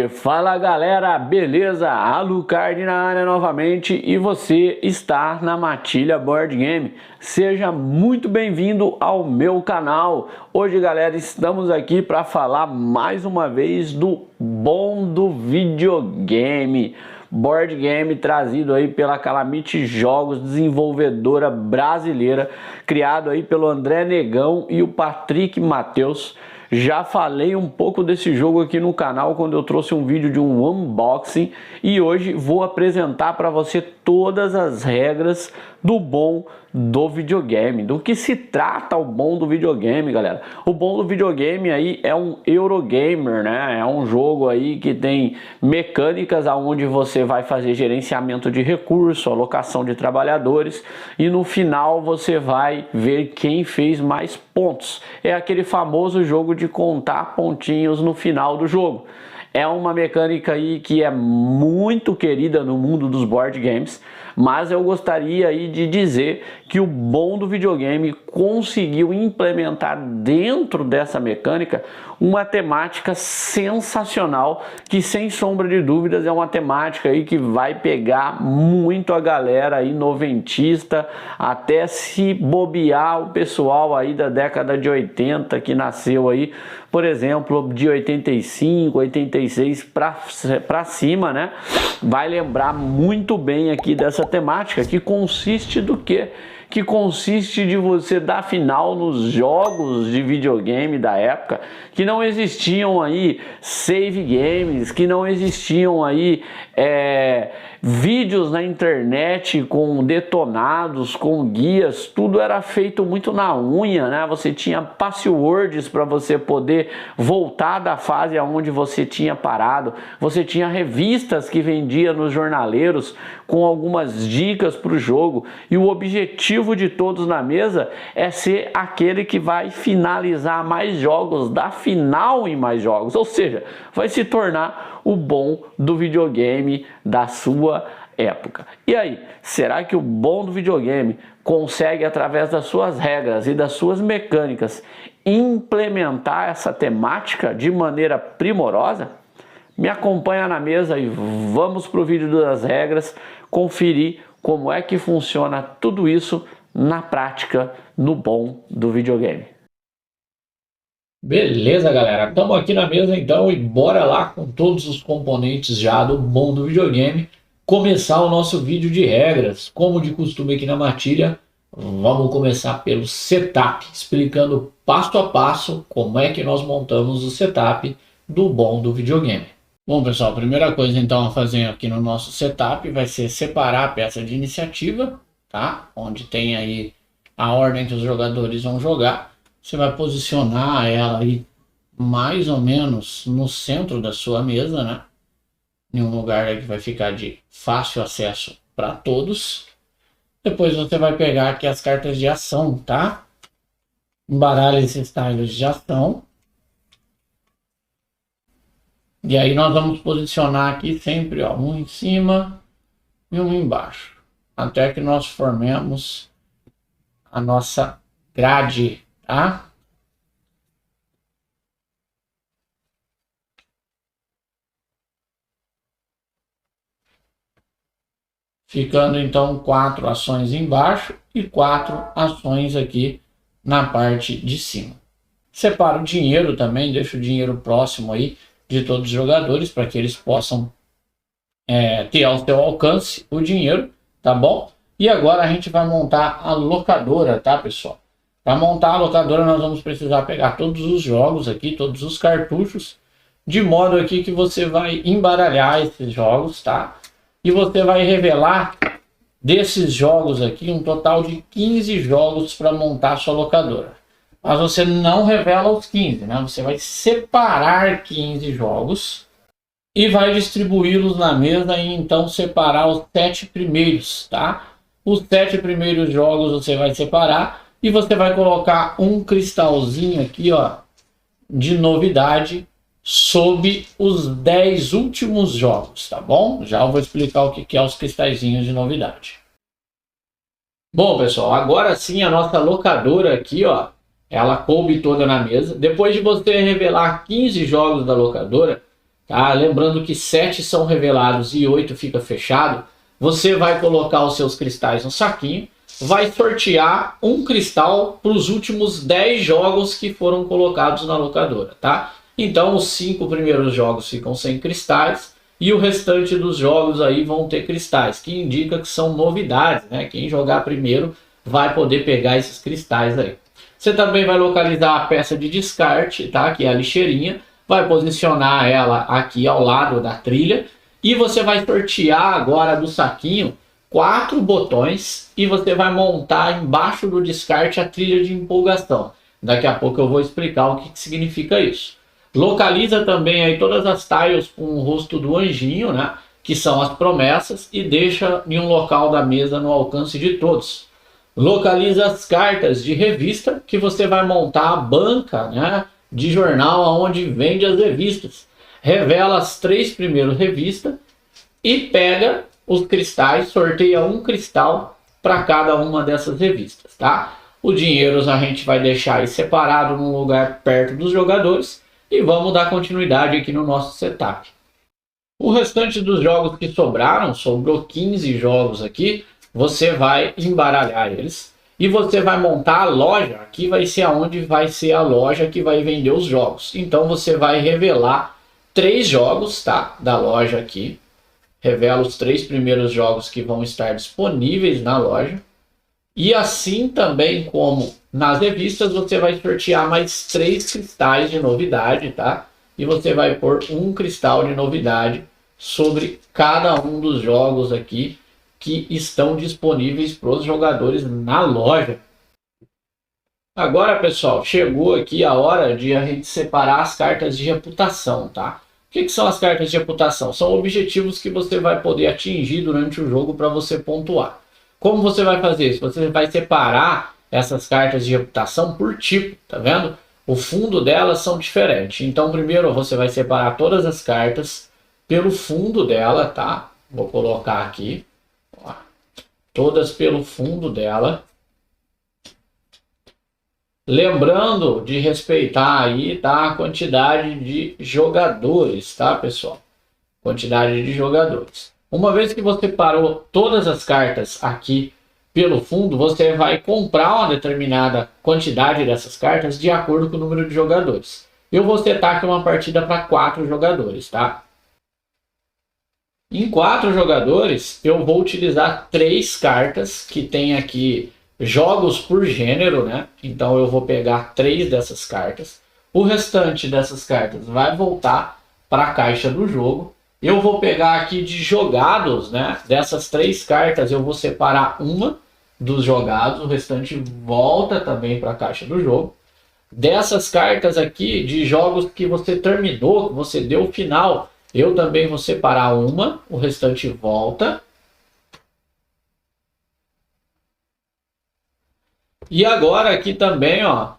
Fala galera, beleza? Alucard na área novamente e você está na Matilha Board Game. Seja muito bem-vindo ao meu canal. Hoje, galera, estamos aqui para falar mais uma vez do bom do videogame. Board game trazido aí pela Calamity Jogos, desenvolvedora brasileira, criado aí pelo André Negão e o Patrick Matheus. Já falei um pouco desse jogo aqui no canal quando eu trouxe um vídeo de um unboxing e hoje vou apresentar para você todas as regras do bom do videogame. Do que se trata o bom do videogame, galera? O bom do videogame aí é um Eurogamer, né? É um jogo aí que tem mecânicas aonde você vai fazer gerenciamento de recursos, alocação de trabalhadores e no final você vai ver quem fez mais pontos. É aquele famoso jogo de contar pontinhos no final do jogo. É uma mecânica aí que é muito querida no mundo dos board games, mas eu gostaria aí de dizer que o bom do videogame conseguiu implementar dentro dessa mecânica uma temática sensacional, que sem sombra de dúvidas é uma temática aí que vai pegar muito a galera aí noventista, até se bobear o pessoal aí da década de 80 que nasceu aí, por exemplo, de 85, 86 para cima, né? Vai lembrar muito bem aqui dessa temática, que consiste do quê? Que consiste de você dar final nos jogos de videogame da época, que não existiam aí save games, que não existiam aí vídeos na internet com detonados, com guias, tudo era feito muito na unha, né? Você tinha passwords para você poder voltar da fase aonde você tinha parado, você tinha revistas que vendia nos jornaleiros com algumas dicas para o jogo, e o objetivo de todos na mesa é ser aquele que vai finalizar mais jogos, dar final em mais jogos, ou seja, vai se tornar o bom do videogame da sua época. E aí, será que o bom do videogame consegue, através das suas regras e das suas mecânicas, implementar essa temática de maneira primorosa? Me acompanha na mesa e vamos para o vídeo das regras, conferir como é que funciona tudo isso na prática no bom do videogame. Beleza, galera, estamos aqui na mesa então e bora lá com todos os componentes já do bom do videogame começar o nosso vídeo de regras. Como de costume aqui na Matilha, vamos começar pelo setup, explicando passo a passo como é que nós montamos o setup do bom do videogame. Bom, pessoal, a primeira coisa então a fazer aqui no nosso setup vai ser separar a peça de iniciativa, tá? Onde tem aí a ordem que os jogadores vão jogar. Você vai posicionar ela aí mais ou menos no centro da sua mesa, né? Em um lugar que vai ficar de fácil acesso para todos. Depois você vai pegar aqui as cartas de ação, tá? Embaralha esses tiles de ação. E aí nós vamos posicionar aqui sempre, ó, um em cima e um embaixo, até que nós formemos a nossa grade, tá? Ficando então 4 ações embaixo e 4 ações aqui na parte de cima. Separa o dinheiro também, deixa o dinheiro próximo aí de todos os jogadores para que eles possam ter ao seu alcance o dinheiro, tá bom? E agora a gente vai montar a locadora, tá, pessoal? Para montar a locadora nós vamos precisar pegar todos os jogos aqui, todos os cartuchos, de modo aqui que você vai embaralhar esses jogos, tá? E você vai revelar desses jogos aqui um total de 15 jogos para montar a sua locadora. Mas você não revela os 15, né? Você vai separar 15 jogos e vai distribuí-los na mesa e então separar os 7 primeiros, tá? Os 7 primeiros jogos você vai separar e você vai colocar um cristalzinho aqui, ó, de novidade sob os 10 últimos jogos, tá bom? Já eu vou explicar o que é os cristalzinhos de novidade. Bom, pessoal, agora sim a nossa locadora aqui, ó, ela coube toda na mesa. Depois de você revelar 15 jogos da locadora, tá? Lembrando que 7 são revelados e 8 fica fechado. Você vai colocar os seus cristais no saquinho, vai sortear um cristal para os últimos 10 jogos que foram colocados na locadora, tá? Então os 5 primeiros jogos ficam sem cristais e o restante dos jogos aí vão ter cristais, que indica que são novidades, né? Quem jogar primeiro vai poder pegar esses cristais aí. Você também vai localizar a peça de descarte, tá? Que é a lixeirinha, vai posicionar ela aqui ao lado da trilha e você vai sortear agora do saquinho 4 botões e você vai montar embaixo do descarte a trilha de empolgação. Daqui a pouco eu vou explicar o que significa isso. Localiza também aí todas as tiles com o rosto do anjinho, né? Que são as promessas, e deixa em um local da mesa no alcance de todos. Localiza as cartas de revista, que você vai montar a banca, né, de jornal onde vende as revistas. Revela as 3 primeiras revistas e pega os cristais, sorteia um cristal para cada uma dessas revistas, tá? O dinheiro a gente vai deixar aí separado num lugar perto dos jogadores e vamos dar continuidade aqui no nosso setup. O restante dos jogos que sobraram, sobrou 15 jogos aqui, você vai embaralhar eles e você vai montar a loja. Aqui vai ser aonde vai ser a loja que vai vender os jogos. Então você vai revelar 3 jogos, tá, da loja aqui. Revela os 3 primeiros jogos que vão estar disponíveis na loja. E assim também como nas revistas, você vai sortear mais 3 cristais de novidade, tá? E você vai pôr um cristal de novidade sobre cada um dos jogos aqui que estão disponíveis para os jogadores na loja. Agora, pessoal, chegou aqui a hora de a gente separar as cartas de reputação, tá? O que são as cartas de reputação? São objetivos que você vai poder atingir durante o jogo para você pontuar. Como você vai fazer isso? Você vai separar essas cartas de reputação por tipo, tá vendo? O fundo delas são diferentes. Então, primeiro você vai separar todas as cartas pelo fundo dela, tá? Vou colocar aqui. Ó, todas pelo fundo dela. Lembrando de respeitar aí, tá, a quantidade de jogadores, tá, pessoal? Quantidade de jogadores. Uma vez que você parou todas as cartas aqui pelo fundo, você vai comprar uma determinada quantidade dessas cartas de acordo com o número de jogadores. Eu vou setar aqui uma partida para 4 jogadores, tá? Em 4 jogadores, eu vou utilizar 3 cartas que tem aqui jogos por gênero, né? Então eu vou pegar 3 dessas cartas. O restante dessas cartas vai voltar para a caixa do jogo. Eu vou pegar aqui de jogados, né? Dessas 3 cartas eu vou separar uma dos jogados, o restante volta também para a caixa do jogo. Dessas cartas aqui de jogos que você terminou, que você deu o final, eu também vou separar uma, o restante volta. E agora aqui também, ó,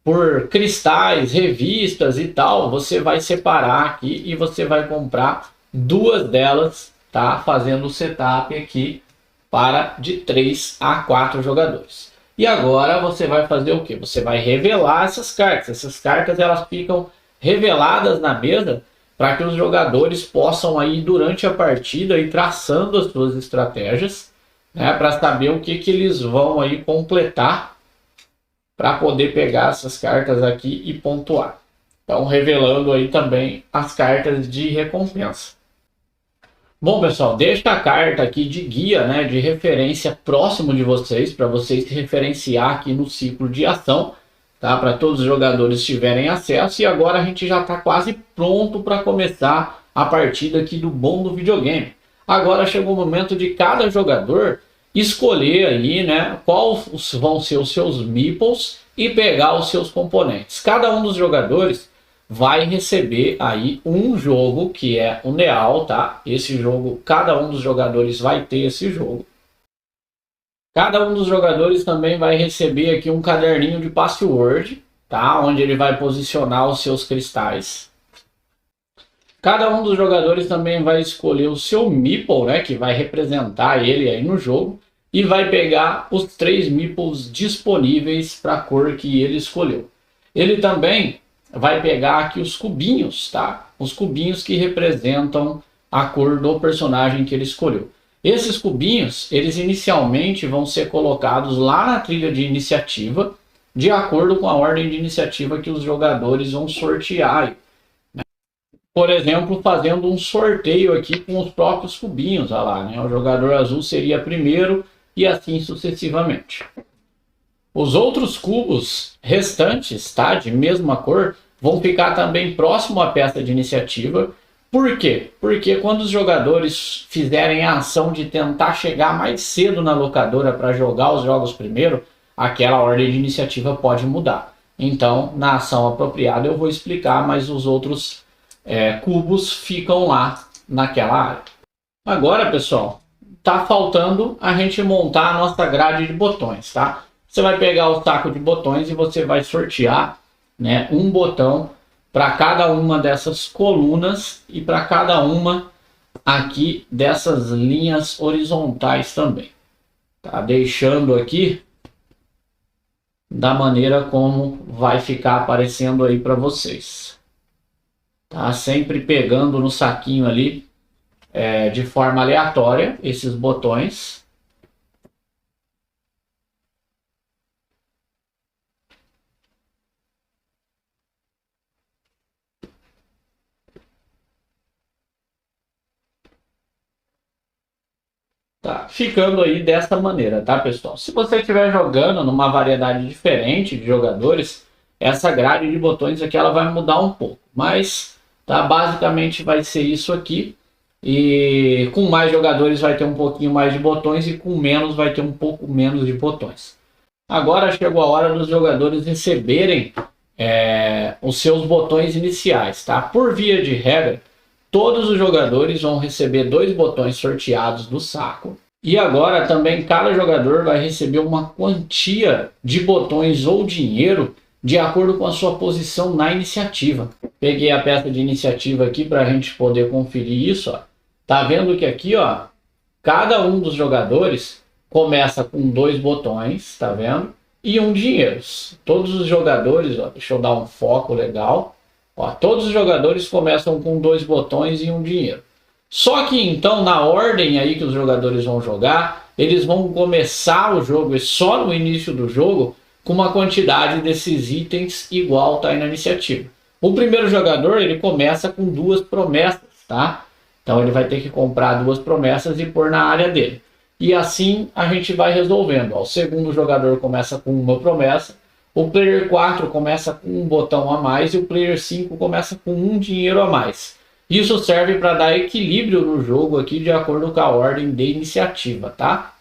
por cristais, revistas e tal, você vai separar aqui e você vai comprar 2 delas, tá? Fazendo o setup aqui para de 3 a 4 jogadores. E agora você vai fazer o que? Você vai revelar essas cartas. Essas cartas elas ficam reveladas na mesa para que os jogadores possam aí durante a partida ir traçando as suas estratégias, né? Para saber o que eles vão aí completar para poder pegar essas cartas aqui e pontuar. Então, revelando aí também as cartas de recompensa. Bom, pessoal, deixa a carta aqui de guia, né, de referência próximo de vocês, para vocês se referenciar aqui no ciclo de ação, tá? Para todos os jogadores tiverem acesso. E agora a gente já está quase pronto para começar a partida aqui do bom do videogame. Agora chegou o momento de cada jogador escolher aí, né, quais vão ser os seus meeples e pegar os seus componentes. Cada um dos jogadores vai receber aí um jogo que é o Neal, tá? Esse jogo, cada um dos jogadores vai ter esse jogo. Cada um dos jogadores também vai receber aqui um caderninho de password, tá? Onde ele vai posicionar os seus cristais. Cada um dos jogadores também vai escolher o seu meeple, né? Que vai representar ele aí no jogo. E vai pegar os 3 meeples disponíveis para a cor que ele escolheu. Ele também vai pegar aqui os cubinhos, tá? Os cubinhos que representam a cor do personagem que ele escolheu. Esses cubinhos, eles inicialmente vão ser colocados lá na trilha de iniciativa, de acordo com a ordem de iniciativa que os jogadores vão sortear. Por exemplo, fazendo um sorteio aqui com os próprios cubinhos, olha lá, né? O jogador azul seria primeiro e assim sucessivamente. Os outros cubos restantes, tá, de mesma cor, vão ficar também próximo à peça de iniciativa. Por quê? Porque quando os jogadores fizerem a ação de tentar chegar mais cedo na locadora para jogar os jogos primeiro, aquela ordem de iniciativa pode mudar. Então, na ação apropriada eu vou explicar, mas os outros cubos ficam lá naquela área. Agora, pessoal, tá faltando a gente montar a nossa grade de botões, tá? Você vai pegar o saco de botões e você vai sortear, né, um botão para cada uma dessas colunas e para cada uma aqui dessas linhas horizontais também. Tá? Deixando aqui da maneira como vai ficar aparecendo aí para vocês. Tá? Sempre pegando no saquinho ali de forma aleatória esses botões. Tá, ficando aí dessa maneira, tá, pessoal? Se você estiver jogando numa variedade diferente de jogadores, essa grade de botões aqui ela vai mudar um pouco, mas tá, basicamente vai ser isso aqui. E com mais jogadores vai ter um pouquinho mais de botões e com menos vai ter um pouco menos de botões. Agora chegou a hora dos jogadores receberem os seus botões iniciais, tá? Por via de regra, todos os jogadores vão receber 2 botões sorteados do saco. E agora também cada jogador vai receber uma quantia de botões ou dinheiro de acordo com a sua posição na iniciativa. Peguei a peça de iniciativa aqui para a gente poder conferir isso. Ó. Tá vendo que aqui, ó, cada um dos jogadores começa com 2 botões, tá vendo? E um dinheiro. Todos os jogadores, ó, deixa eu dar um foco legal. Ó, todos os jogadores começam com 2 botões e um dinheiro. Só que então, na ordem aí que os jogadores vão jogar, eles vão começar o jogo, e só no início do jogo, com uma quantidade desses itens igual tá aí na iniciativa. O primeiro jogador, ele começa com 2 promessas, tá? Então ele vai ter que comprar 2 promessas e pôr na área dele. E assim a gente vai resolvendo. Ó, o segundo jogador começa com 1 promessa, o player 4 começa com 1 botão a mais e o player 5 começa com 1 dinheiro a mais. Isso serve para dar equilíbrio no jogo aqui de acordo com a ordem de iniciativa, tá?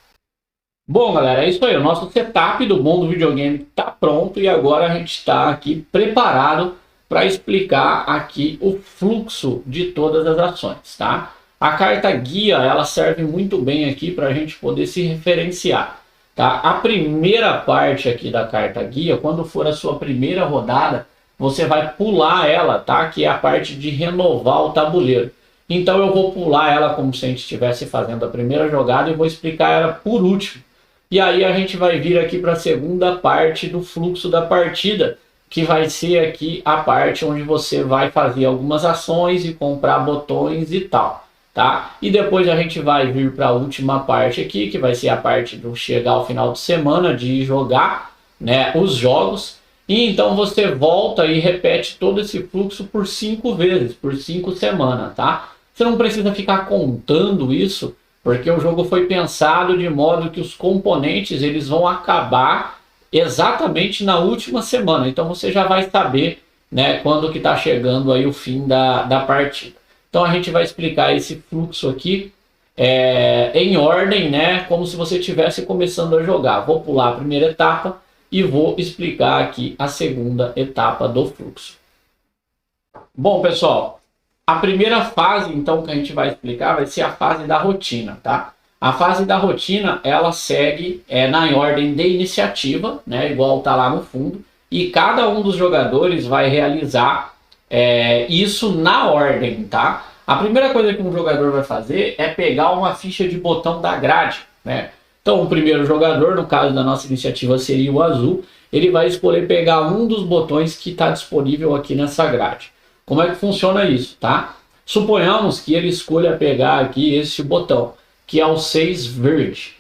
Bom, galera, é isso aí. O nosso setup do mundo videogame está pronto e agora a gente está aqui preparado para explicar aqui o fluxo de todas as ações, tá? A carta guia, ela serve muito bem aqui para a gente poder se referenciar, tá? A primeira parte aqui da carta guia, quando for a sua primeira rodada, você vai pular ela, tá? Que é a parte de renovar o tabuleiro. Então eu vou pular ela como se a gente estivesse fazendo a primeira jogada e vou explicar ela por último. E aí a gente vai vir aqui para a segunda parte do fluxo da partida, que vai ser aqui a parte onde você vai fazer algumas ações e comprar botões e tal, tá? E depois a gente vai vir para a última parte aqui, que vai ser a parte do chegar ao final de semana, de jogar, né, os jogos. E então você volta e repete todo esse fluxo por 5 vezes, por 5 semanas, tá? Você não precisa ficar contando isso, porque o jogo foi pensado de modo que os componentes eles vão acabar exatamente na última semana. Então você já vai saber, né, quando que está chegando aí o fim da partida. Então a gente vai explicar esse fluxo aqui em ordem, né, como se você estivesse começando a jogar. Vou pular a primeira etapa e vou explicar aqui a segunda etapa do fluxo. Bom, pessoal, a primeira fase, então, que a gente vai explicar vai ser a fase da rotina, tá? A fase da rotina, ela segue na ordem de iniciativa, né? Igual tá lá no fundo. E cada um dos jogadores vai realizar isso na ordem, tá? A primeira coisa que um jogador vai fazer é pegar uma ficha de botão da grade, né? Então o primeiro jogador, no caso da nossa iniciativa seria o azul, ele vai escolher pegar um dos botões que está disponível aqui nessa grade. Como é que funciona isso, tá? Suponhamos que ele escolha pegar aqui este botão, que é o 6 verde.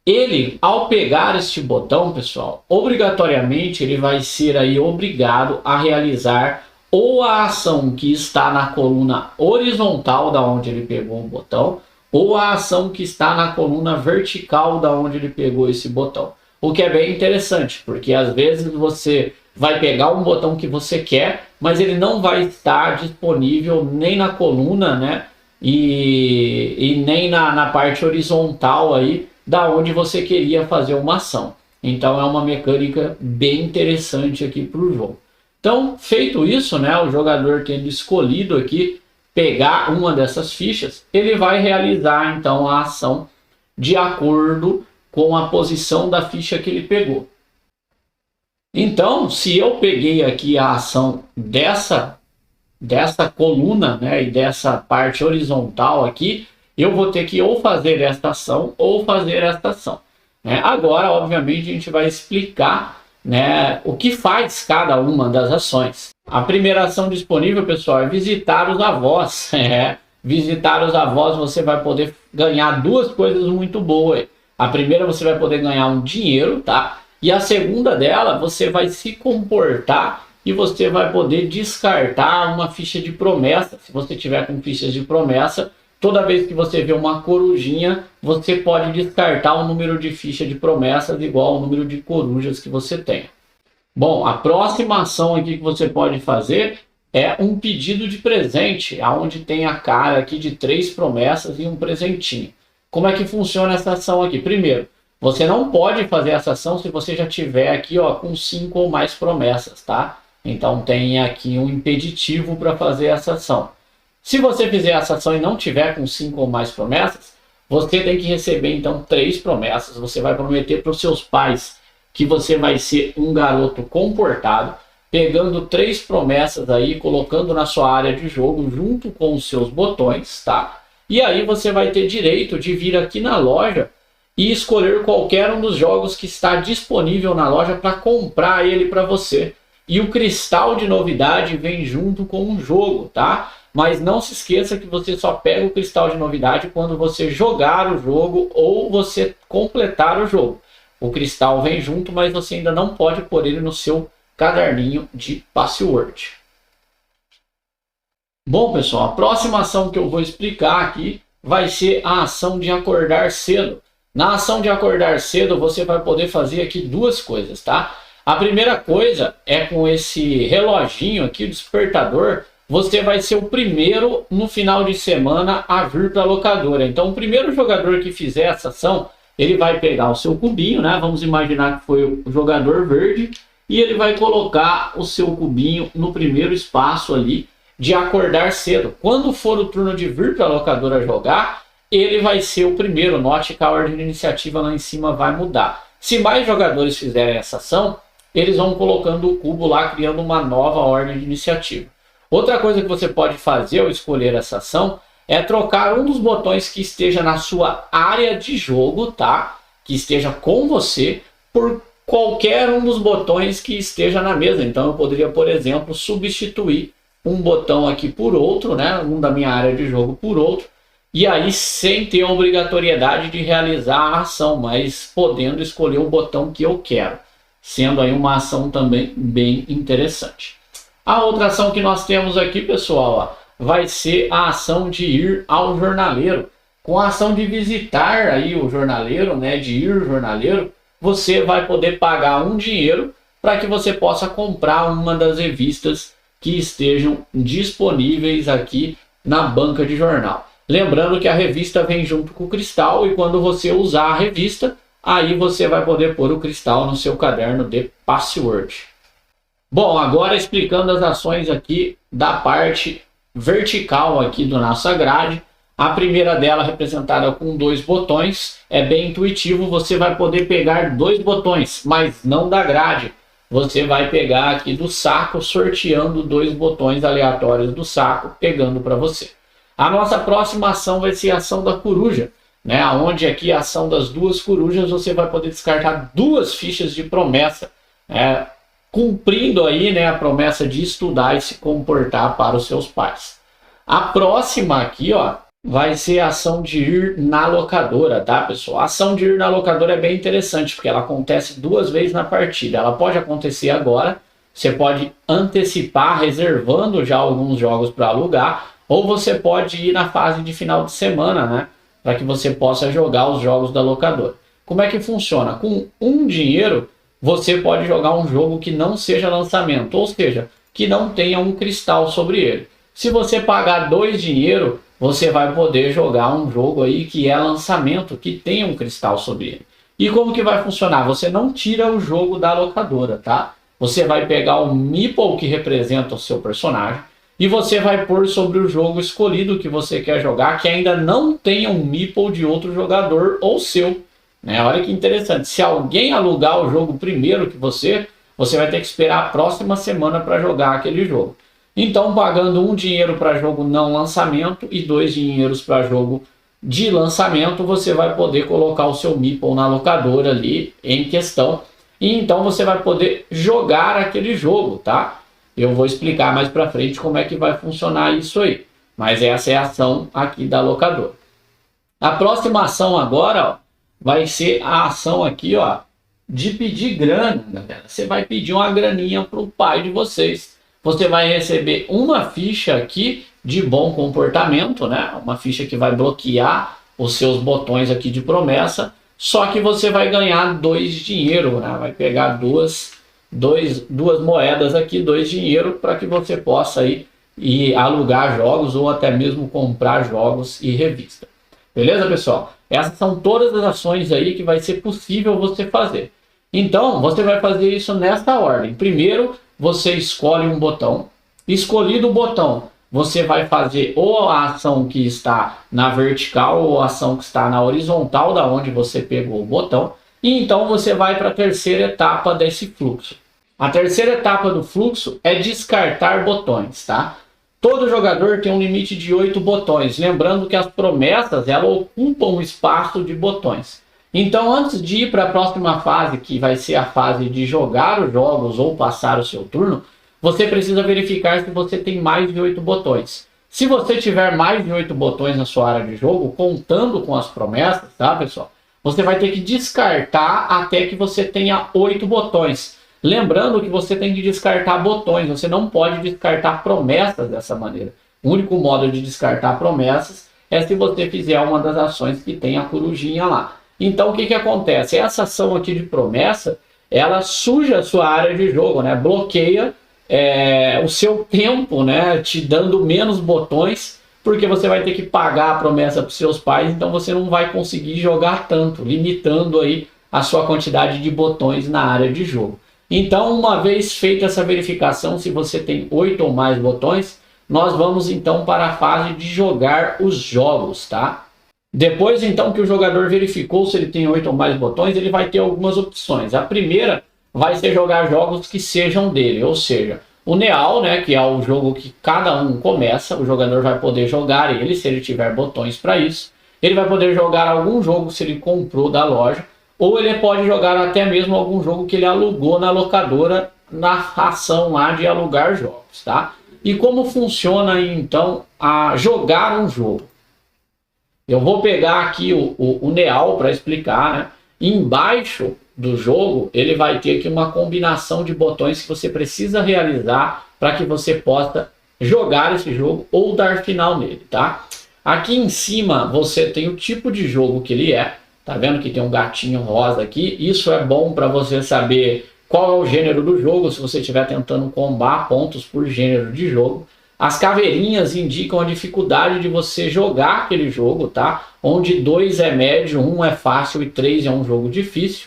Ele, ao pegar este botão, pessoal, obrigatoriamente ele vai ser aí obrigado a realizar ou a ação que está na coluna horizontal da onde ele pegou o botão, ou a ação que está na coluna vertical da onde ele pegou esse botão. O que é bem interessante, porque às vezes você vai pegar um botão que você quer, mas ele não vai estar disponível nem na coluna, né? E nem na parte horizontal aí da onde você queria fazer uma ação. Então é uma mecânica bem interessante aqui para o jogo. Então, feito isso, né, o jogador tendo escolhido aqui pegar uma dessas fichas, ele vai realizar então a ação de acordo com a posição da ficha que ele pegou. Então, se eu peguei aqui a ação dessa coluna, né, e dessa parte horizontal aqui, eu vou ter que ou fazer esta ação ou fazer esta ação. Né? Agora, obviamente, a gente vai explicar, né, o que faz cada uma das ações. A primeira ação disponível, pessoal, é visitar os avós. Visitar os avós, você vai poder ganhar duas coisas muito boas. A primeira, você vai poder ganhar um dinheiro, tá? E a segunda dela, você vai se comportar e você vai poder descartar uma ficha de promessa. Se você tiver com fichas de promessa, toda vez que você vê uma corujinha, você pode descartar o número de ficha de promessas igual ao número de corujas que você tem. Bom, a próxima ação aqui que você pode fazer é um pedido de presente, onde tem a cara aqui de 3 promessas e um presentinho. Como é que funciona essa ação aqui? Primeiro, você não pode fazer essa ação se você já tiver aqui, ó, com 5 ou mais promessas, tá? Então tem aqui um impeditivo para fazer essa ação. Se você fizer essa ação e não tiver com 5 ou mais promessas, você tem que receber então 3 promessas. Você vai prometer para os seus pais que você vai ser um garoto comportado, pegando 3 promessas aí, colocando na sua área de jogo junto com os seus botões, tá? E aí você vai ter direito de vir aqui na loja e escolher qualquer um dos jogos que está disponível na loja para comprar ele para você. E o cristal de novidade vem junto com o jogo, tá? Mas não se esqueça que você só pega o cristal de novidade quando você jogar o jogo ou você completar o jogo. O cristal vem junto, mas você ainda não pode pôr ele no seu caderninho de password. Bom, pessoal, a próxima ação que eu vou explicar aqui vai ser a ação de acordar cedo. Na ação de acordar cedo, você vai poder fazer aqui duas coisas, tá? A primeira coisa é com esse reloginho aqui, o despertador, você vai ser o primeiro no final de semana a vir para a locadora. Então, o primeiro jogador que fizer essa ação, ele vai pegar o seu cubinho, né? Vamos imaginar que foi o jogador verde, e ele vai colocar o seu cubinho no primeiro espaço ali de acordar cedo. Quando for o turno de vir para a locadora jogar, ele vai ser o primeiro. Note que a ordem de iniciativa lá em cima vai mudar. Se mais jogadores fizerem essa ação, eles vão colocando o cubo lá, criando uma nova ordem de iniciativa. Outra coisa que você pode fazer ao escolher essa ação é trocar um dos botões que esteja na sua área de jogo, tá? Que esteja com você, por qualquer um dos botões que esteja na mesa. Então eu poderia, por exemplo, substituir um botão aqui por outro, né? Um da minha área de jogo por outro. E aí sem ter a obrigatoriedade de realizar a ação, mas podendo escolher o botão que eu quero. Sendo aí uma ação também bem interessante. A outra ação que nós temos aqui, pessoal, ó, vai ser a ação de ir ao jornaleiro. Com a ação de visitar aí o jornaleiro, né, de ir ao jornaleiro, você vai poder pagar um dinheiro para que você possa comprar uma das revistas que estejam disponíveis aqui na banca de jornal. Lembrando que a revista vem junto com o cristal e quando você usar a revista, aí você vai poder pôr o cristal no seu caderno de password. Bom, agora explicando as ações aqui da parte vertical aqui do nossa grade. A primeira dela representada com 2 botões. É bem intuitivo, você vai poder pegar 2 botões, mas não da grade. Você vai pegar aqui do saco, sorteando 2 botões aleatórios do saco, pegando para você. A nossa próxima ação vai ser a ação da coruja. né? Onde aqui a ação das duas corujas você vai poder descartar 2 fichas de promessa, cumprindo aí, né, a promessa de estudar e se comportar para os seus pais. A próxima aqui, ó, vai ser a ação de ir na locadora, tá, pessoal? A ação de ir na locadora é bem interessante, porque ela acontece 2 vezes na partida. Ela pode acontecer agora, você pode antecipar, reservando já alguns jogos para alugar, ou você pode ir na fase de final de semana, né, para que você possa jogar os jogos da locadora. Como é que funciona? Com 1 dinheiro, você pode jogar um jogo que não seja lançamento, ou seja, que não tenha um cristal sobre ele. Se você pagar 2 dinheiro, você vai poder jogar um jogo aí que é lançamento, que tem um cristal sobre ele. E como que vai funcionar? Você não tira o jogo da locadora, tá? Você vai pegar o meeple que representa o seu personagem e você vai pôr sobre o jogo escolhido que você quer jogar, que ainda não tenha um meeple de outro jogador ou seu, né? Olha que interessante. Se alguém alugar o jogo primeiro que você vai ter que esperar a próxima semana para jogar aquele jogo. Então, pagando 1 dinheiro para jogo não lançamento e 2 dinheiros para jogo de lançamento, você vai poder colocar o seu meeple na locadora ali em questão. E então você vai poder jogar aquele jogo, tá? Eu vou explicar mais para frente como é que vai funcionar isso aí. Mas essa é a ação aqui da locadora. A próxima ação agora, ó, vai ser a ação aqui, ó, de pedir grana, galera. Você vai pedir uma graninha para o pai de vocês. Você vai receber uma ficha aqui de bom comportamento, né? Uma ficha que vai bloquear os seus botões aqui de promessa. Só que você vai ganhar 2 dinheiro, né? Vai pegar duas moedas aqui, 2 dinheiro, para que você possa ir alugar jogos ou até mesmo comprar jogos e revista. Beleza, pessoal? Essas são todas as ações aí que vai ser possível você fazer. Então, você vai fazer isso nessa ordem. Primeiro, você escolhe um botão. Escolhido o botão, você vai fazer ou a ação que está na vertical ou a ação que está na horizontal, da onde você pegou o botão. E então você vai para a terceira etapa desse fluxo. A terceira etapa do fluxo é descartar botões, tá? Todo jogador tem um limite de 8 botões. Lembrando que as promessas, elas ocupam um espaço de botões. Então, antes de ir para a próxima fase, que vai ser a fase de jogar os jogos ou passar o seu turno, você precisa verificar se você tem mais de 8 botões. Se você tiver mais de 8 botões na sua área de jogo, contando com as promessas, tá, pessoal? Você vai ter que descartar até que você tenha 8 botões. Lembrando que você tem que descartar botões, você não pode descartar promessas dessa maneira. O único modo de descartar promessas é se você fizer uma das ações que tem a corujinha lá. Então, o que acontece? Essa ação aqui de promessa, ela suja a sua área de jogo, né? Bloqueia o seu tempo, né? Te dando menos botões, porque você vai ter que pagar a promessa para os seus pais, então você não vai conseguir jogar tanto, limitando aí a sua quantidade de botões na área de jogo. Então, uma vez feita essa verificação, se você tem 8 ou mais botões, nós vamos então para a fase de jogar os jogos, tá? Depois então que o jogador verificou se ele tem 8 ou mais botões, ele vai ter algumas opções. A primeira vai ser jogar jogos que sejam dele, ou seja, o Neal, né, que é o jogo que cada um começa, o jogador vai poder jogar ele se ele tiver botões para isso. Ele vai poder jogar algum jogo se ele comprou da loja, ou ele pode jogar até mesmo algum jogo que ele alugou na locadora na ação lá de alugar jogos, tá? E como funciona então a jogar um jogo? Eu vou pegar aqui o Neal para explicar, né? Embaixo do jogo ele vai ter aqui uma combinação de botões que você precisa realizar para que você possa jogar esse jogo ou dar final nele, tá? Aqui em cima você tem o tipo de jogo que ele é. Tá vendo que tem um gatinho rosa aqui? Isso é bom para você saber qual é o gênero do jogo, se você estiver tentando combar pontos por gênero de jogo. As caveirinhas indicam a dificuldade de você jogar aquele jogo, tá? Onde 2 é médio, 1 é fácil e 3 é um jogo difícil.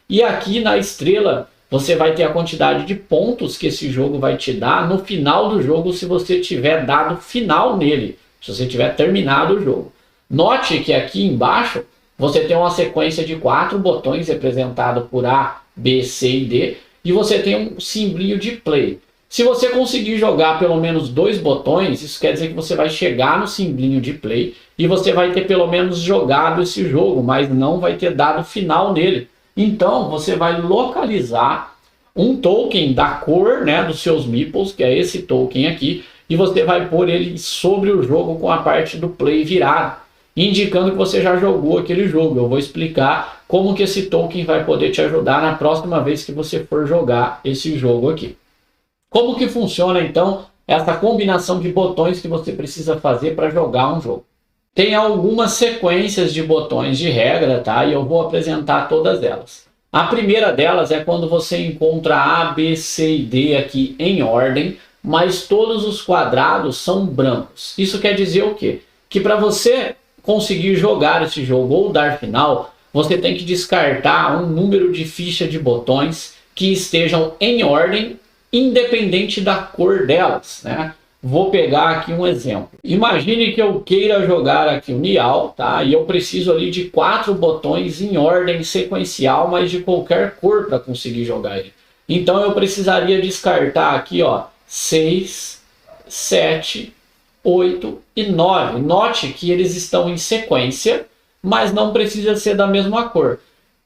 E aqui na estrela você vai ter a quantidade de pontos que esse jogo vai te dar no final do jogo, se você tiver dado final nele, se você tiver terminado o jogo. Note que aqui embaixo você tem uma sequência de 4 botões representado por A, B, C e D, e você tem um simbolinho de play. Se você conseguir jogar pelo menos 2 botões, isso quer dizer que você vai chegar no simbolinho de play, e você vai ter pelo menos jogado esse jogo, mas não vai ter dado final nele. Então você vai localizar um token da cor, né, dos seus meeples, que é esse token aqui, e você vai pôr ele sobre o jogo com a parte do play virado, indicando que você já jogou aquele jogo. Eu vou explicar como que esse token vai poder te ajudar na próxima vez que você for jogar esse jogo aqui. Como que funciona então essa combinação de botões que você precisa fazer para jogar um jogo? Tem algumas sequências de botões de regra, tá? E eu vou apresentar todas elas. A primeira delas é quando você encontra A, B, C e D aqui em ordem, mas todos os quadrados são brancos. Isso quer dizer o quê? Que para você conseguir jogar esse jogo ou dar final, você tem que descartar um número de ficha de botões que estejam em ordem, independente da cor delas, né? Vou pegar aqui um exemplo. Imagine que eu queira jogar aqui o Nial, tá? E eu preciso ali de 4 botões em ordem sequencial, mas de qualquer cor para conseguir jogar ele. Então eu precisaria descartar aqui, ó, 6, 7, 8 e 9. Note que eles estão em sequência, mas não precisa ser da mesma cor.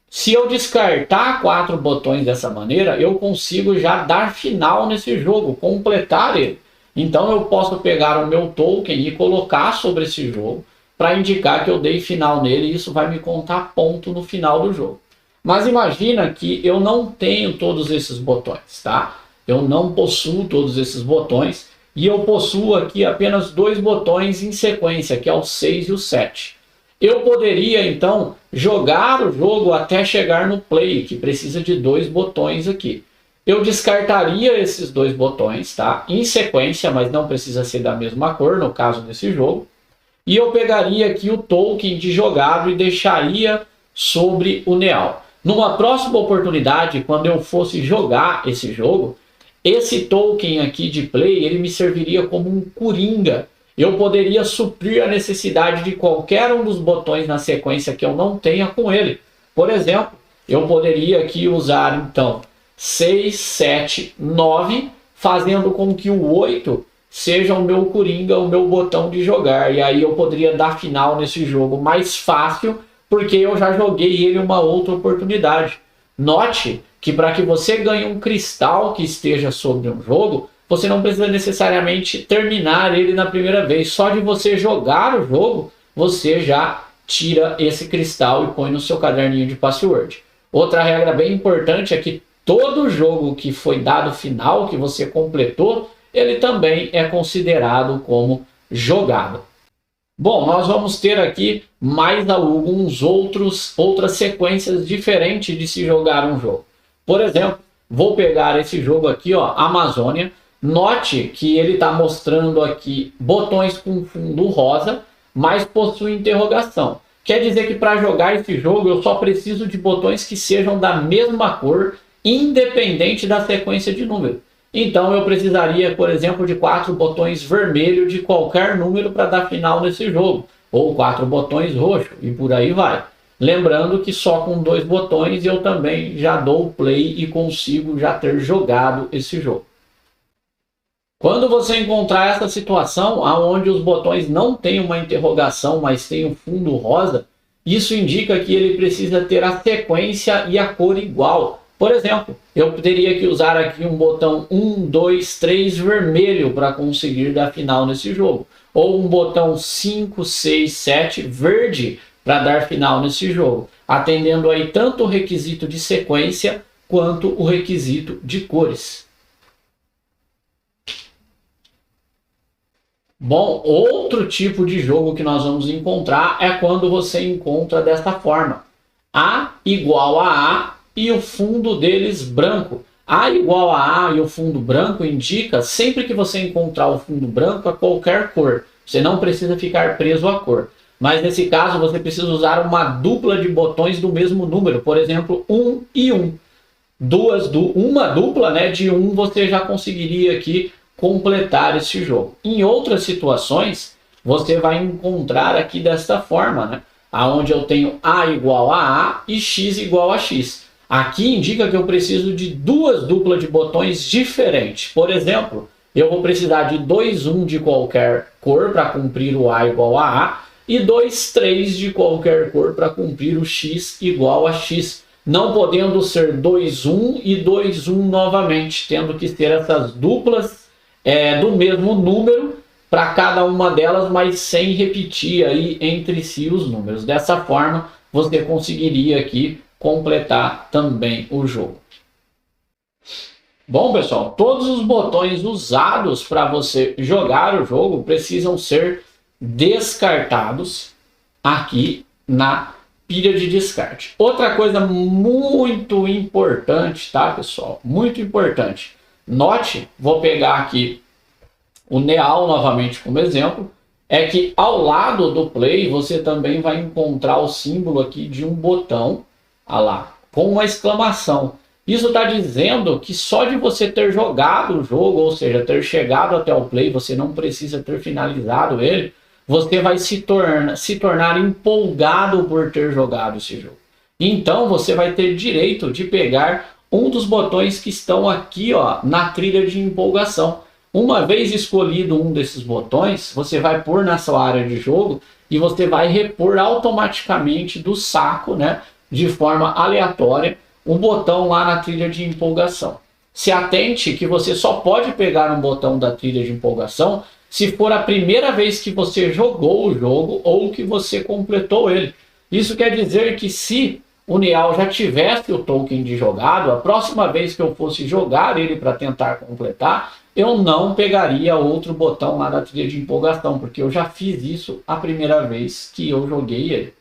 Se eu descartar 4 botões dessa maneira, eu consigo já dar final nesse jogo, completar ele. Então eu posso pegar o meu token e colocar sobre esse jogo para indicar que eu dei final nele, e isso vai me contar ponto no final do jogo. Mas imagina que eu não tenho todos esses botões, tá? Eu não possuo todos esses botões e eu possuo aqui apenas 2 botões em sequência, que é o 6 e o 7. Eu poderia então jogar o jogo até chegar no play, que precisa de 2 botões aqui. Eu descartaria esses 2 botões, tá? Em sequência, mas não precisa ser da mesma cor, no caso desse jogo. E eu pegaria aqui o token de jogado e deixaria sobre o Neal. Numa próxima oportunidade, quando eu fosse jogar esse jogo, esse token aqui de play, ele me serviria como um coringa. Eu poderia suprir a necessidade de qualquer um dos botões na sequência que eu não tenha com ele. Por exemplo, eu poderia aqui usar então 6, 7, 9, fazendo com que o 8 seja o meu coringa, o meu botão de jogar. E aí eu poderia dar final nesse jogo mais fácil, porque eu já joguei ele uma outra oportunidade. Note que para que você ganhe um cristal que esteja sobre um jogo, você não precisa necessariamente terminar ele na primeira vez. Só de você jogar o jogo, você já tira esse cristal e põe no seu caderninho de password. Outra regra bem importante é que todo jogo que foi dado final, que você completou, ele também é considerado como jogado. Bom, nós vamos ter aqui mais outras sequências diferentes de se jogar um jogo. Por exemplo, vou pegar esse jogo aqui, ó, Amazônia. Note que ele está mostrando aqui botões com fundo rosa, mas possui interrogação. Quer dizer que para jogar esse jogo eu só preciso de botões que sejam da mesma cor, independente da sequência de número. Então eu precisaria, por exemplo, de 4 botões vermelhos de qualquer número para dar final nesse jogo, ou 4 botões roxos, e por aí vai. Lembrando que só com 2 botões eu também já dou play e consigo já ter jogado esse jogo. Quando você encontrar essa situação onde os botões não têm uma interrogação, mas tem um fundo rosa, isso indica que ele precisa ter a sequência e a cor igual. Por exemplo, eu teria que usar aqui um botão 1, 2, 3 vermelho para conseguir dar final nesse jogo. Ou um botão 5, 6, 7 verde para dar final nesse jogo. Atendendo aí tanto o requisito de sequência quanto o requisito de cores. Bom, outro tipo de jogo que nós vamos encontrar é quando você encontra dessa forma. A igual a A e o fundo deles branco. A igual a A e o fundo branco indica sempre que você encontrar o fundo branco a qualquer cor. Você não precisa ficar preso à cor. Mas nesse caso você precisa usar uma dupla de botões do mesmo número. Por exemplo, 1 e 1. Uma dupla, né, de 1 você já conseguiria aqui completar esse jogo. Em outras situações, você vai encontrar aqui desta forma, né? Onde eu tenho A igual a A e X igual a X. Aqui indica que eu preciso de 2 duplas de botões diferentes. Por exemplo, eu vou precisar de 2 1 de qualquer cor para cumprir o A igual a A, e 2 3 de qualquer cor para cumprir o x igual a x, não podendo ser 2 1 e 2 1 novamente, tendo que ser essas duplas do mesmo número para cada uma delas, mas sem repetir aí entre si os números. Dessa forma, você conseguiria aqui completar também o jogo. Bom, pessoal, todos os botões usados para você jogar o jogo precisam ser descartados aqui na pilha de descarte. Outra coisa muito importante, tá, pessoal? Muito importante. Note, vou pegar aqui o Neal novamente como exemplo, é que ao lado do play você também vai encontrar o símbolo aqui de um botão, lá, com uma exclamação. Isso está dizendo que só de você ter jogado o jogo, ou seja, ter chegado até o play, você não precisa ter finalizado ele, você vai se tornar empolgado por ter jogado esse jogo. Então você vai ter direito de pegar um dos botões que estão aqui, na trilha de empolgação. Uma vez escolhido um desses botões, você vai pôr na sua área de jogo e você vai repor automaticamente do saco, né, de forma aleatória, um botão lá na trilha de empolgação. Se atente que você só pode pegar um botão da trilha de empolgação se for a primeira vez que você jogou o jogo ou que você completou ele. Isso quer dizer que se o Neal já tivesse o token de jogado, a próxima vez que eu fosse jogar ele para tentar completar, eu não pegaria outro botão lá da trilha de empolgação, porque eu já fiz isso a primeira vez que eu joguei ele.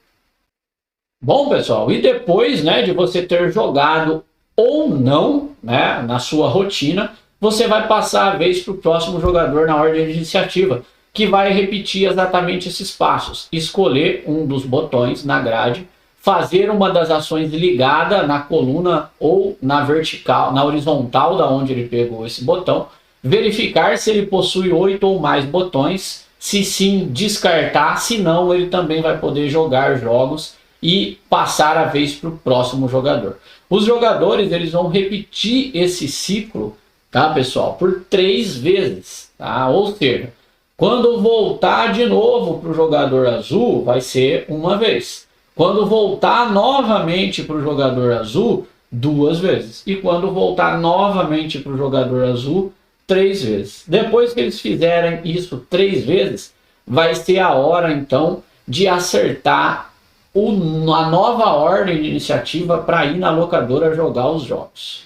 Bom, pessoal, e depois, né, de você ter jogado ou não, né, na sua rotina, você vai passar a vez para o próximo jogador na ordem de iniciativa, que vai repetir exatamente esses passos. Escolher um dos botões na grade, fazer uma das ações ligada na coluna ou na vertical, na horizontal da onde ele pegou esse botão, verificar se ele possui 8 ou mais botões, se sim, descartar, se não, ele também vai poder jogar jogos e passar a vez para o próximo jogador. Os jogadores eles vão repetir esse ciclo, tá, pessoal, por 3 vezes, tá? Ou seja, quando voltar de novo para o jogador azul, vai ser uma vez. Quando voltar novamente para o jogador azul, 2 vezes. E quando voltar novamente para o jogador azul, 3 vezes. Depois que eles fizerem isso 3 vezes, vai ser a hora então de acertar a nova ordem de iniciativa para ir na locadora jogar os jogos.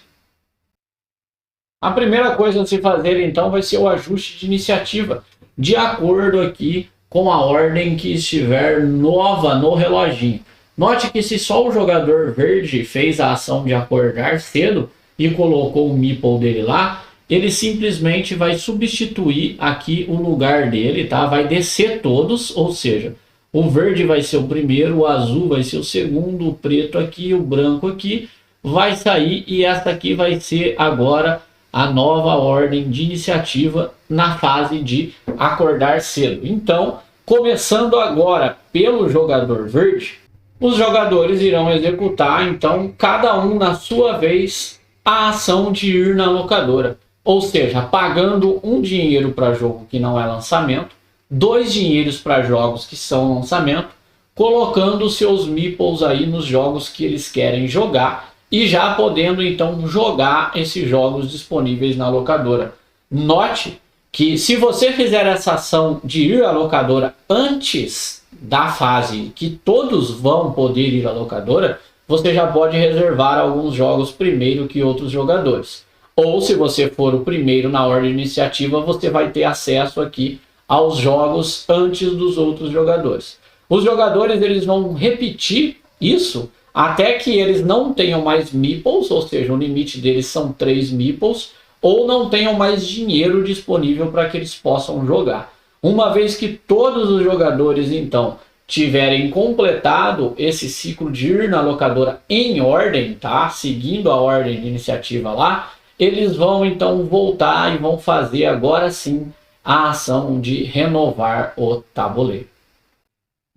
A primeira coisa a se fazer então vai ser o ajuste de iniciativa, de acordo aqui com a ordem que estiver nova no reloginho. Note que se só o jogador verde fez a ação de acordar cedo e colocou o meeple dele lá, ele simplesmente vai substituir aqui o lugar dele, tá? Vai descer todos, ou seja, o verde vai ser o primeiro, o azul vai ser o segundo, o preto aqui, o branco aqui, vai sair e essa aqui vai ser agora a nova ordem de iniciativa na fase de acordar cedo. Então, começando agora pelo jogador verde, os jogadores irão executar, então, cada um na sua vez, a ação de ir na locadora. Ou seja, pagando um dinheiro para jogo que não é lançamento, 2 dinheiros para jogos que são lançamento, colocando seus meeples aí nos jogos que eles querem jogar e já podendo então jogar esses jogos disponíveis na locadora. Note que se você fizer essa ação de ir à locadora antes da fase que todos vão poder ir à locadora, você já pode reservar alguns jogos primeiro que outros jogadores. Ou se você for o primeiro na ordem de iniciativa, você vai ter acesso aqui aos jogos antes dos outros jogadores. Os jogadores eles vão repetir isso até que eles não tenham mais meeples, ou seja, o limite deles são 3 meeples, ou não tenham mais dinheiro disponível para que eles possam jogar. Uma vez que todos os jogadores então tiverem completado esse ciclo de ir na locadora em ordem, tá? Seguindo a ordem de iniciativa lá, eles vão então voltar e vão fazer agora sim a ação de renovar o tabuleiro.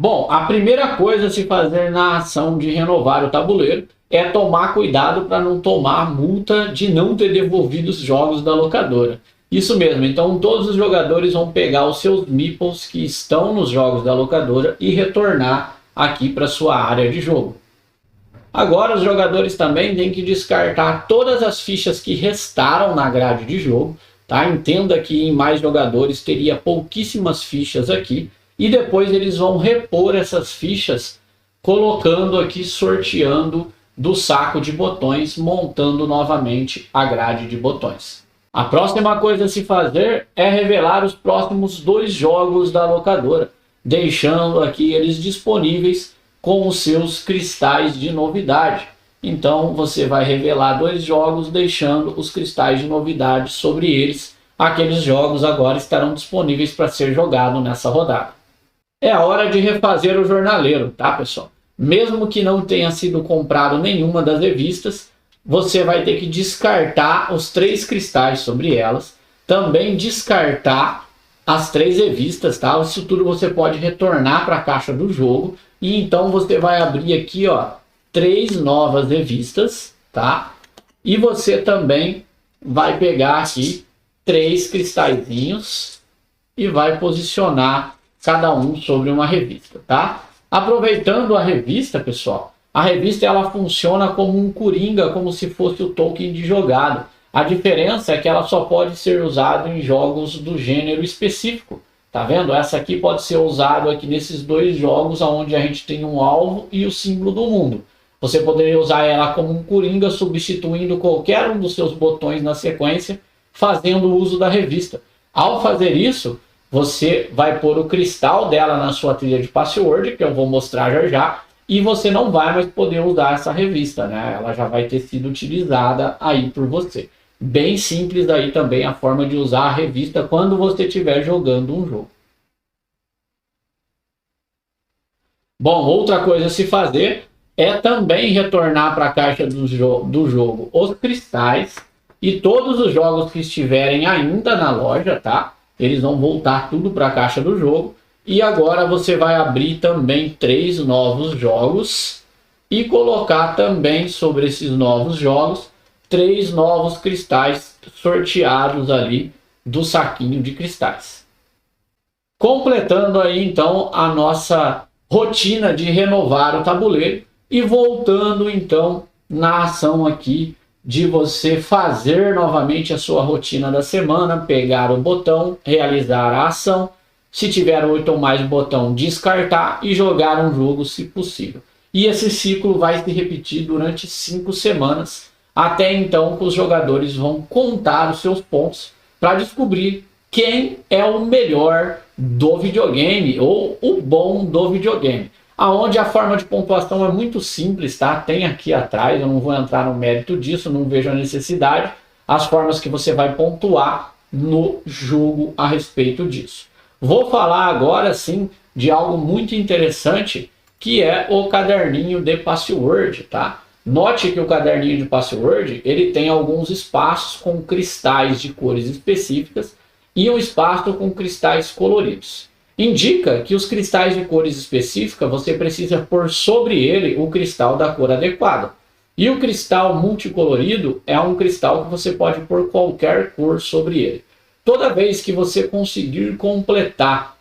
Bom, a primeira coisa a se fazer na ação de renovar o tabuleiro é tomar cuidado para não tomar multa de não ter devolvido os jogos da locadora. Isso mesmo, então todos os jogadores vão pegar os seus meeples que estão nos jogos da locadora e retornar aqui para sua área de jogo. Agora os jogadores também têm que descartar todas as fichas que restaram na grade de jogo, tá? Entenda que em mais jogadores teria pouquíssimas fichas aqui e depois eles vão repor essas fichas colocando aqui, sorteando do saco de botões, montando novamente a grade de botões. A próxima coisa a se fazer é revelar os próximos 2 jogos da locadora, deixando aqui eles disponíveis com os seus cristais de novidade. Então você vai revelar 2 jogos, deixando os cristais de novidade sobre eles. Aqueles jogos agora estarão disponíveis para ser jogado nessa rodada. É a hora de refazer o jornaleiro, tá, pessoal? Mesmo que não tenha sido comprado nenhuma das revistas, você vai ter que descartar os 3 cristais sobre elas, também descartar as 3 revistas, tá? Isso tudo você pode retornar para a caixa do jogo e então você vai abrir aqui, ó, 3 novas revistas, tá? E você também vai pegar aqui 3 cristalzinhos e vai posicionar cada um sobre uma revista, tá? Aproveitando a revista, pessoal, a revista ela funciona como um coringa, como se fosse o token de jogado. A diferença é que ela só pode ser usada em jogos do gênero específico. Tá vendo? Essa aqui pode ser usada aqui nesses 2 jogos onde a gente tem um alvo e o símbolo do mundo. Você poderia usar ela como um coringa, substituindo qualquer um dos seus botões na sequência, fazendo uso da revista. Ao fazer isso, você vai pôr o cristal dela na sua trilha de password, que eu vou mostrar já já, e você não vai mais poder usar essa revista, né? Ela já vai ter sido utilizada aí por você. Bem simples aí também a forma de usar a revista quando você estiver jogando um jogo. Bom, outra coisa a se fazer é também retornar para a caixa do jogo os cristais e todos os jogos que estiverem ainda na loja, tá? Eles vão voltar tudo para a caixa do jogo. E agora você vai abrir também 3 novos jogos e colocar também sobre esses novos jogos 3 novos cristais sorteados ali do saquinho de cristais. Completando aí então a nossa rotina de renovar o tabuleiro e voltando então na ação aqui de você fazer novamente a sua rotina da semana, pegar o botão, realizar a ação. Se tiver 8 ou mais botão, descartar e jogar um jogo se possível. E esse ciclo vai se repetir durante 5 semanas, até então que os jogadores vão contar os seus pontos para descobrir quem é o melhor do videogame ou o bom do videogame. Aonde a forma de pontuação é muito simples, tá? Tem aqui atrás, eu não vou entrar no mérito disso, não vejo a necessidade. As formas que você vai pontuar no jogo a respeito disso. Vou falar agora sim de algo muito interessante, que é o caderninho de password, tá? Note que o caderninho de password, ele tem alguns espaços com cristais de cores específicas e um espaço com cristais coloridos. Indica que os cristais de cores específicas você precisa pôr sobre ele o cristal da cor adequada. E o cristal multicolorido é um cristal que você pode pôr qualquer cor sobre ele. Toda vez que você conseguir completar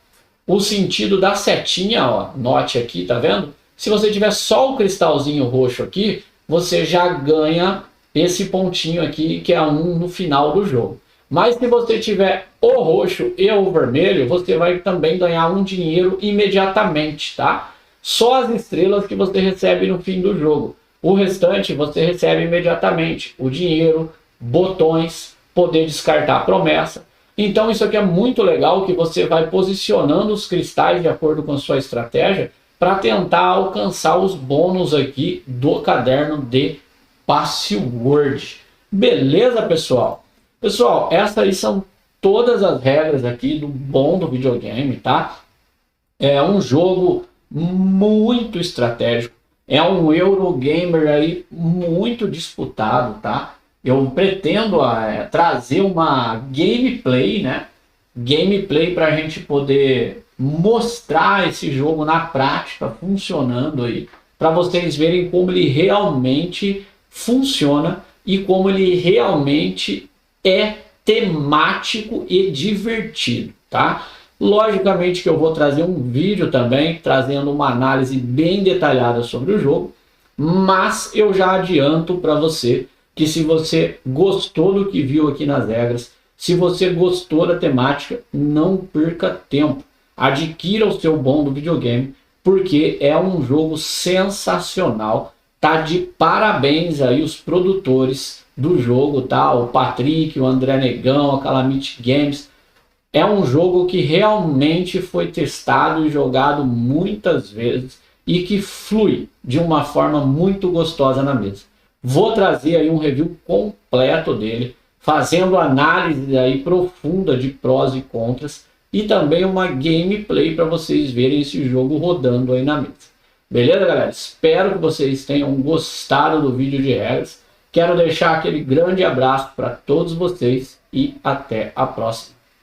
o sentido da setinha, ó, note aqui, tá vendo? Se você tiver só o cristalzinho roxo aqui, você já ganha esse pontinho aqui, que é 1 no final do jogo. Mas se você tiver o roxo e o vermelho, você vai também ganhar um dinheiro imediatamente, tá? Só as estrelas que você recebe no fim do jogo. O restante você recebe imediatamente. O dinheiro, botões, poder descartar a promessa. Então isso aqui é muito legal, que você vai posicionando os cristais de acordo com a sua estratégia para tentar alcançar os bônus aqui do caderno de password. Beleza, pessoal? Pessoal, essas aí são todas as regras aqui do bom do videogame, tá? É um jogo muito estratégico, é um Eurogamer aí muito disputado, tá? Eu pretendo trazer uma gameplay, né? Gameplay para a gente poder mostrar esse jogo na prática, funcionando aí, para vocês verem como ele realmente funciona e como ele realmente é temático e divertido, tá? Logicamente que eu vou trazer um vídeo também, trazendo uma análise bem detalhada sobre o jogo, mas eu já adianto para você que se você gostou do que viu aqui nas regras, se você gostou da temática, não perca tempo. Adquira o seu bom do videogame, porque é um jogo sensacional. Tá de parabéns aí os produtores do jogo, tá? O Patrick, o André Negão, a Calamity Games. É um jogo que realmente foi testado e jogado muitas vezes e que flui de uma forma muito gostosa na mesa. Vou trazer aí um review completo dele, fazendo análise aí profunda de prós e contras e também uma gameplay para vocês verem esse jogo rodando aí na mesa. Beleza, galera? Espero que vocês tenham gostado do vídeo de regras. Quero deixar aquele grande abraço para todos vocês e até a próxima.